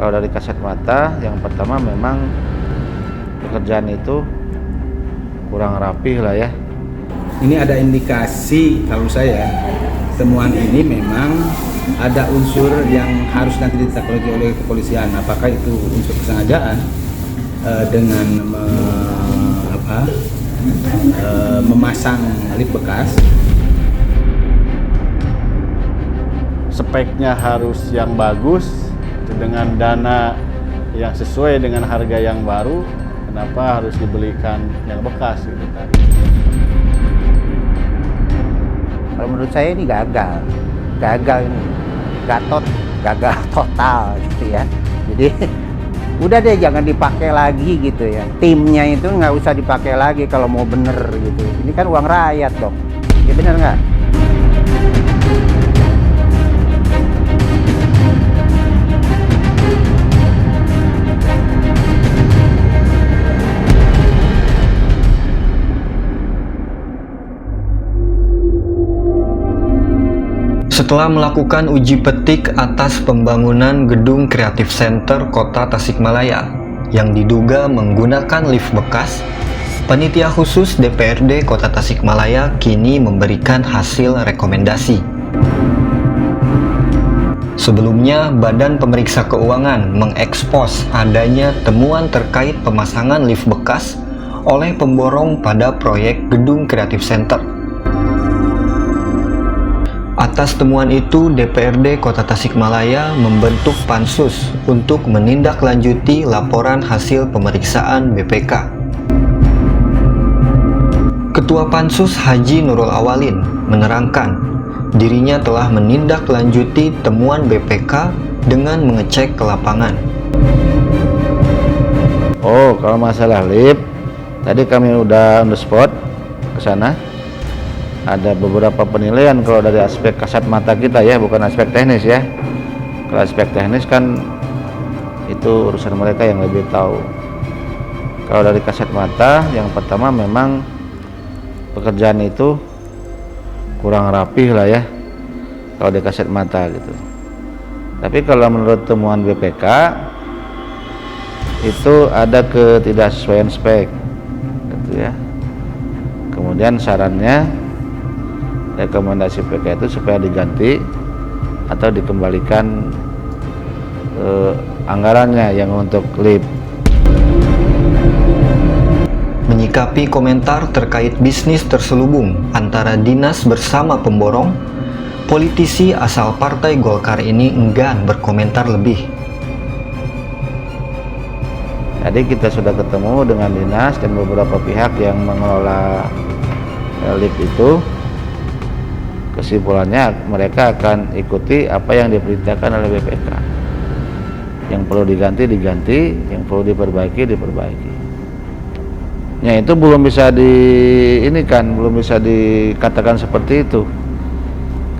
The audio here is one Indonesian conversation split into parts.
Kalau dari kasat mata, yang pertama memang pekerjaan itu kurang rapih lah ya. Ini ada indikasi kalau saya temuan ini memang ada unsur yang harus nanti ditindaklanjuti oleh kepolisian. Apakah itu unsur kesengajaan dengan memasang lift bekas? Speknya harus yang bagus dengan dana yang sesuai dengan harga yang baru. Kenapa harus dibelikan yang bekas gitu kan? Kalau menurut saya ini gagal ini, gagal total gitu ya. Jadi udah deh jangan dipakai lagi gitu ya. Timnya itu nggak usah dipakai lagi kalau mau bener gitu. Ini kan uang rakyat dong, ya bener nggak? Setelah melakukan uji petik atas pembangunan gedung Kreatif Center Kota Tasikmalaya yang diduga menggunakan lift bekas, Panitia Khusus DPRD Kota Tasikmalaya kini memberikan hasil rekomendasi. Sebelumnya, Badan Pemeriksa Keuangan mengekspos adanya temuan terkait pemasangan lift bekas oleh pemborong pada proyek Gedung Kreatif Center. Atas temuan itu, DPRD Kota Tasikmalaya membentuk pansus untuk menindaklanjuti laporan hasil pemeriksaan BPK. Ketua Pansus Haji Nurul Awalin menerangkan dirinya telah menindaklanjuti temuan BPK dengan mengecek ke lapangan. Oh, kalau masalah lift, tadi kami udah on the spot ke sana. Ada beberapa penilaian kalau dari aspek kasat mata kita ya, bukan aspek teknis ya. Kalau aspek teknis kan itu urusan mereka yang lebih tahu. Kalau dari kasat mata, yang pertama memang pekerjaan itu kurang rapih lah ya kalau di kasat mata gitu. Tapi kalau menurut temuan BPK itu ada ketidaksesuaian spek gitu ya. Kemudian sarannya, rekomendasi PK itu supaya diganti atau dikembalikan anggarannya yang untuk lift. Menyikapi komentar terkait bisnis terselubung antara dinas bersama pemborong, politisi asal Partai Golkar ini enggan berkomentar lebih. Tadi kita sudah ketemu dengan dinas dan beberapa pihak yang mengelola lift itu. Kesimpulannya mereka akan ikuti apa yang diperintahkan oleh BPK. Yang perlu diganti, yang perlu diperbaiki. Ya itu belum bisa belum bisa dikatakan seperti itu.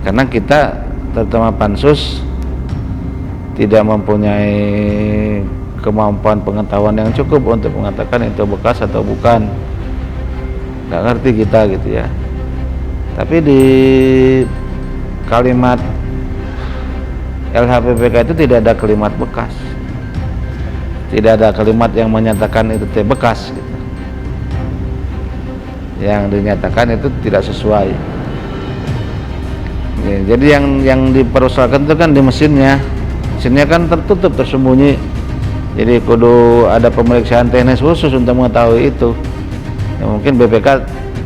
Karena kita terutama Pansus tidak mempunyai kemampuan pengetahuan yang cukup untuk mengatakan itu bekas atau bukan. Nggak ngerti kita gitu ya. Tapi di kalimat LHPPK itu tidak ada kalimat bekas, tidak ada kalimat yang menyatakan itu bekas gitu. Yang dinyatakan itu tidak sesuai ya, jadi yang dipersoalkan itu kan di mesinnya kan tertutup, tersembunyi. Jadi kudu ada pemeriksaan teknis khusus untuk mengetahui itu ya. Mungkin BPK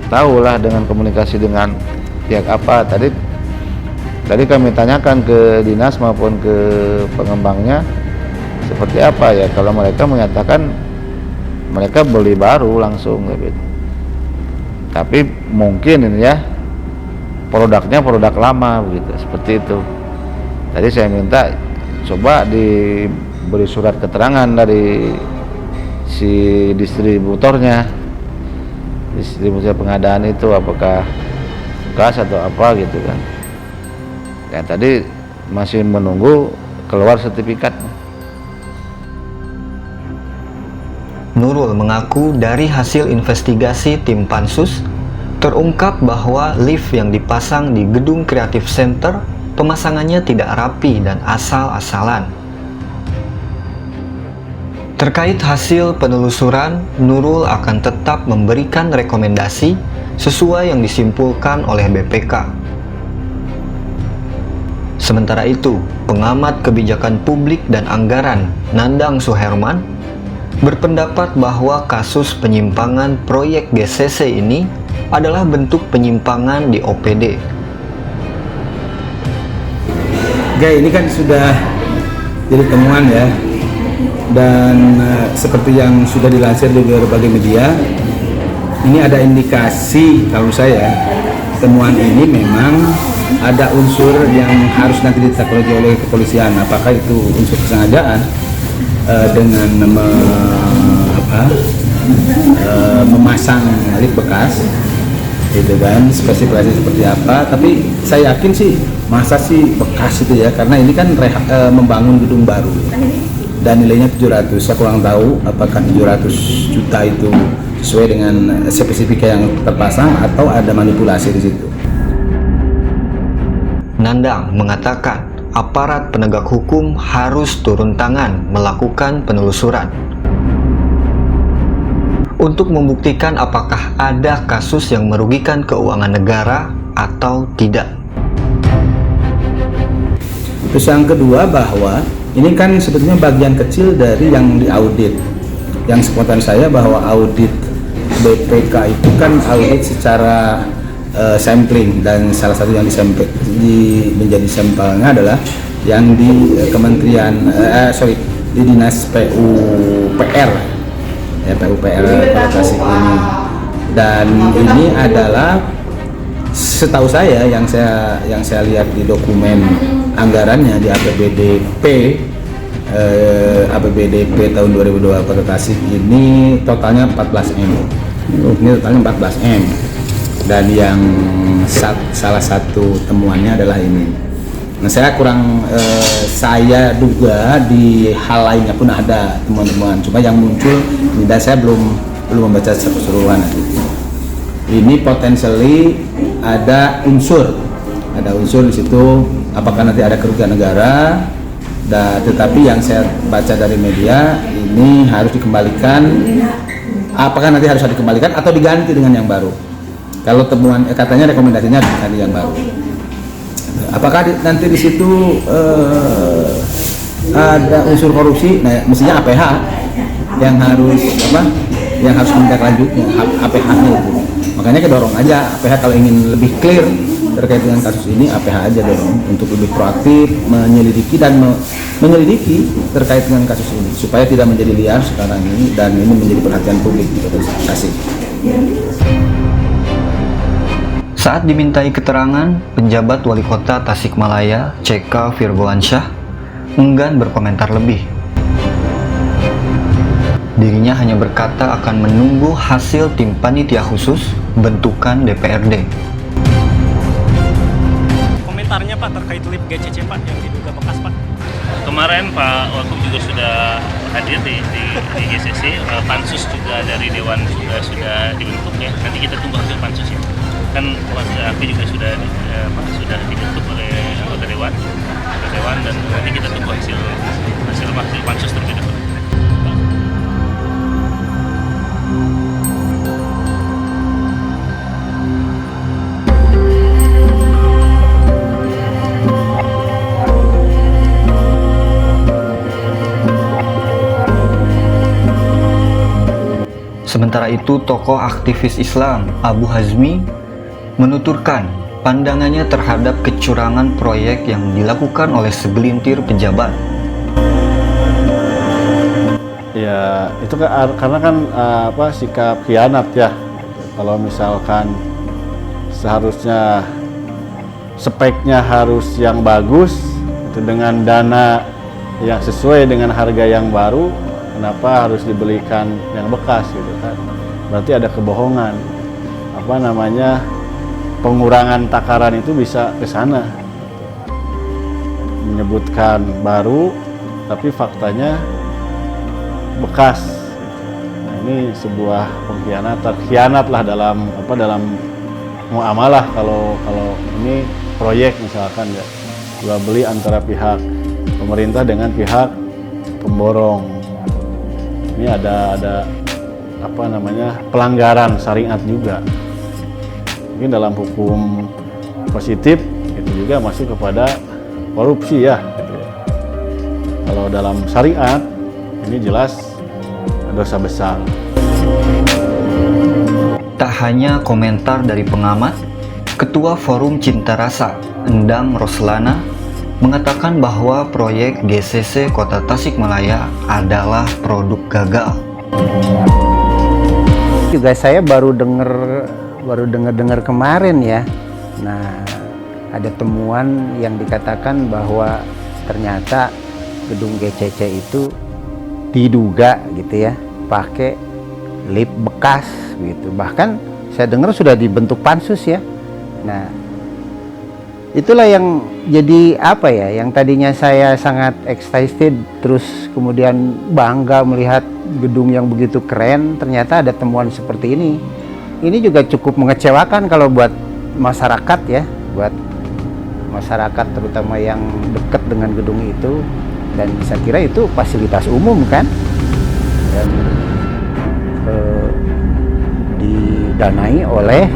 tahulah dengan komunikasi dengan pihak apa. Tadi kami tanyakan ke dinas maupun ke pengembangnya seperti apa ya. Kalau mereka menyatakan mereka beli baru langsung gitu. Tapi mungkin ini ya produknya produk lama begitu, seperti itu. Tadi saya minta coba diberi surat keterangan dari si distributor pengadaan itu, apakah bekas atau apa gitu kan ya. Tadi masih menunggu keluar sertifikatnya. Nurul mengaku dari hasil investigasi tim Pansus terungkap bahwa lift yang dipasang di Gedung Kreatif Center pemasangannya tidak rapi dan asal-asalan. Terkait hasil penelusuran, Nurul akan tetap memberikan rekomendasi sesuai yang disimpulkan oleh BPK. Sementara itu, pengamat kebijakan publik dan anggaran Nandang Suherman berpendapat bahwa kasus penyimpangan proyek GCC ini adalah bentuk penyimpangan di OPD. Ini kan sudah jadi temuan ya, dan seperti yang sudah dilansir di berbagai media, ini ada indikasi kalau saya temuan ini memang ada unsur yang harus nanti ditindaklanjuti oleh kepolisian. Apakah itu unsur kesengajaan dengan memasang lift bekas, gitu kan, spesifikasi seperti apa? Tapi saya yakin sih, masa sih bekas itu ya, karena ini kan membangun gedung baru dan nilainya 700. Saya kurang tahu apakah 700 juta itu sesuai dengan spesifika yang terpasang atau ada manipulasi di situ. Nandang mengatakan aparat penegak hukum harus turun tangan melakukan penelusuran untuk membuktikan apakah ada kasus yang merugikan keuangan negara atau tidak. Terus yang kedua, bahwa ini kan sebetulnya bagian kecil dari yang diaudit. Yang spontan saya bahwa audit BPK itu kan audit secara sampling, dan salah satu yang menjadi sampelnya adalah yang di Kementerian di Dinas PUPR ya, PUPR Kota Tasik ini. Dan ini adalah setahu saya yang saya lihat di dokumen anggarannya di APBDP tahun 2002 Kota Tasik ini totalnya 14M. Ini totalnya 14M. Dan yang salah satu temuannya adalah ini. Nah, saya saya duga di hal lainnya pun ada temuan-temuan. Cuma yang muncul, dan saya belum membaca secara keseluruhan. Ini potensially ada unsur di situ. Apakah nanti ada kerugian negara? Tetapi yang saya baca dari media ini harus dikembalikan. Apakah nanti harus dikembalikan atau diganti dengan yang baru? Kalau temuan katanya rekomendasinya diganti yang baru. Apakah nanti di situ ada unsur korupsi? Nah, mestinya APH yang harus menindaklanjutnya, APH-nya itu. Makanya kedorong aja APH kalau ingin lebih clear terkait dengan kasus ini, APH aja dorong untuk lebih proaktif menyelidiki terkait dengan kasus ini supaya tidak menjadi liar sekarang ini, dan ini menjadi perhatian publik di Kota Tasik. Saat dimintai keterangan, penjabat Wali Kota Tasikmalaya, CK Firgoansyah, enggan berkomentar lebih. Dirinya hanya berkata akan menunggu hasil tim panitia khusus bentukan DPRD. Komentarnya Pak terkait lift GCC Pak yang diduga bekas Pak. Kemarin Pak Wagub juga sudah hadir di GCC, pansus juga dari Dewan sudah dibentuk ya. Nanti kita tunggu hasil pansus ya. Kan aku juga sudah dibentuk oleh anggota Dewan, dan nanti kita tunggu hasil pansus terlebih dahulu. Sementara itu, tokoh aktivis Islam Abu Hazmi menuturkan pandangannya terhadap kecurangan proyek yang dilakukan oleh segelintir pejabat. Ya, itu karena kan sikap khianat ya. Kalau misalkan seharusnya speknya harus yang bagus, itu dengan dana yang sesuai dengan harga yang baru, kenapa harus dibelikan yang bekas gitu kan? Berarti ada kebohongan. Pengurangan takaran itu bisa ke sana. Menyebutkan baru, tapi faktanya bekas. Nah, ini sebuah pengkhianatan, khianatlah dalam muamalah. Kalau ini proyek misalkan ya, jual beli antara pihak pemerintah dengan pihak pemborong. ini ada apa namanya, pelanggaran syariat juga. Mungkin dalam hukum positif itu juga masuk kepada korupsi ya, gitu ya. Kalau dalam syariat ini jelas dosa besar. Tak hanya komentar dari pengamat, Ketua Forum Cinta Rasa, Endang Roslana, mengatakan bahwa proyek GCC Kota Tasikmalaya adalah produk gagal. Juga saya baru dengar kemarin ya. Nah, ada temuan yang dikatakan bahwa ternyata gedung GCC itu diduga gitu ya pakai lift bekas gitu. Bahkan saya dengar sudah dibentuk pansus ya. Nah, itulah yang jadi apa ya, yang tadinya saya sangat excited terus kemudian bangga melihat gedung yang begitu keren, ternyata ada temuan seperti ini. Ini juga cukup mengecewakan kalau buat masyarakat ya, buat masyarakat terutama yang dekat dengan gedung itu. Dan saya kira itu fasilitas umum kan, dan didanai oleh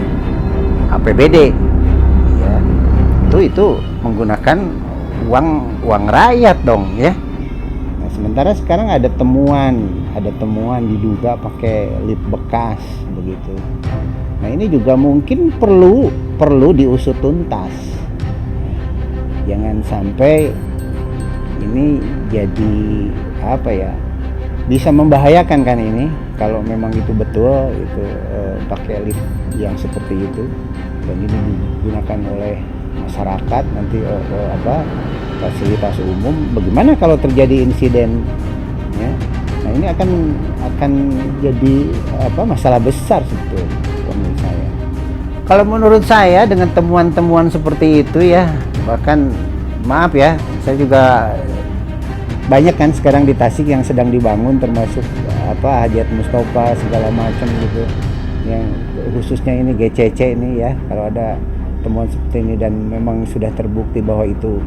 APBD ya. Itu menggunakan uang rakyat dong ya. Nah, sementara sekarang ada temuan diduga pakai lift bekas begitu. Nah, ini juga mungkin perlu diusut tuntas. Jangan sampai ini jadi apa ya, bisa membahayakan kan ini kalau memang itu betul itu pakai lift yang seperti itu dan ini digunakan oleh masyarakat nanti fasilitas umum. Bagaimana kalau terjadi insiden ya? Nah, ini akan jadi masalah besar sebetulnya menurut saya. Kalau menurut saya dengan temuan-temuan seperti itu ya, bahkan maaf ya, saya juga banyak kan sekarang di Tasik yang sedang dibangun, termasuk Hajat Mustafa segala macam gitu, yang khususnya ini GCC ini ya. Kalau ada temuan seperti ini dan memang sudah terbukti bahwa itu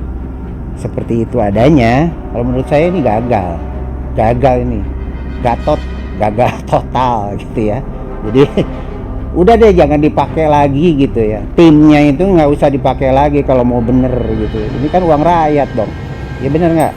seperti itu adanya, kalau menurut saya ini gagal ini, gagal total gitu ya. Jadi udah deh, jangan dipakai lagi gitu ya, timnya itu nggak usah dipakai lagi kalau mau bener gitu. Ini kan uang rakyat dong, ya bener nggak?